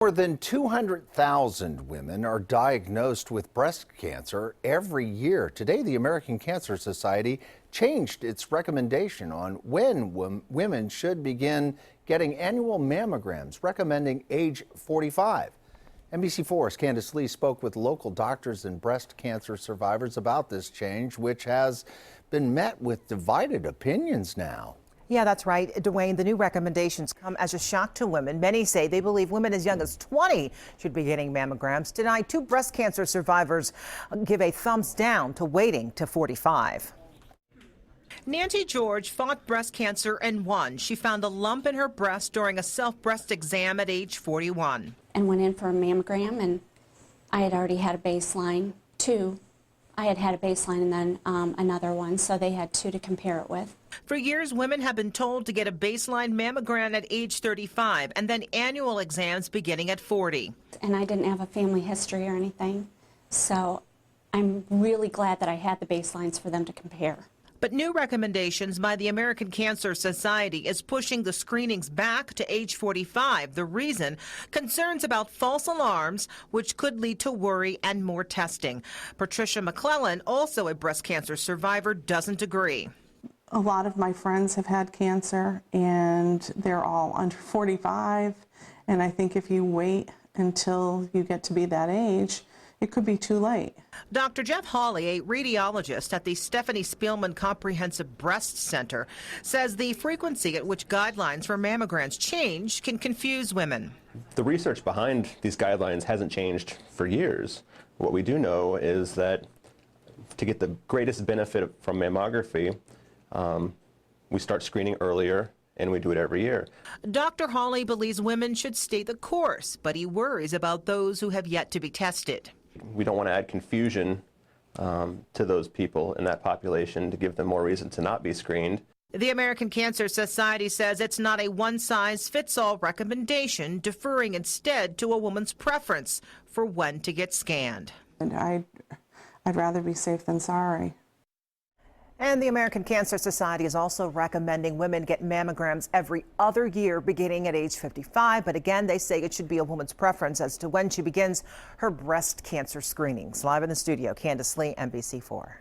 More than 200,000 women are diagnosed with breast cancer every year. Today, the American Cancer Society changed its recommendation on when women should begin getting annual mammograms, recommending age 45. NBC4's Candace Lee spoke with local doctors and breast cancer survivors about this change, which has been met with divided opinions now. Yeah, that's right, Dwayne. The new recommendations come as a shock to women. Many say they believe women as young as 20 should be getting mammograms. Tonight, two breast cancer survivors give a thumbs down to waiting to 45. Nancy George fought breast cancer and won. She found a lump in her breast during a self-breast exam at age 41. And went in for a mammogram, and I had already had a baseline, two. I had had a baseline and then another one, so they had two to compare it with. For years, women have been told to get a baseline mammogram at age 35 and then annual exams beginning at 40. And I didn't have a family history or anything, so I'm really glad that I had the baselines for them to compare. But new recommendations by the American Cancer Society is pushing the screenings back to age 45. The reason? Concerns about false alarms, which could lead to worry and more testing. Patricia McClellan, also a breast cancer survivor, doesn't agree. A lot of my friends have had cancer, and they're all under 45. And I think if you wait until you get to be that age, it could be too late. Dr. Jeff Hawley, a radiologist at the Stephanie Spielman Comprehensive Breast Center, says the frequency at which guidelines for mammograms change can confuse women. The research behind these guidelines hasn't changed for years. What we do know is that to get the greatest benefit from mammography, we start screening earlier, and we do it every year. Dr. Hawley believes women should stay the course, but he worries about those who have yet to be tested. We don't want to add confusion to those people in that population to give them more reason to not be screened. The American Cancer Society says it's not a one-size-fits-all recommendation, deferring instead to a woman's preference for when to get scanned. And I'd rather be safe than sorry. And the American Cancer Society is also recommending women get mammograms every other year beginning at age 55. But again, they say it should be a woman's preference as to when she begins her breast cancer screenings. Live in the studio, Candace Lee, NBC4.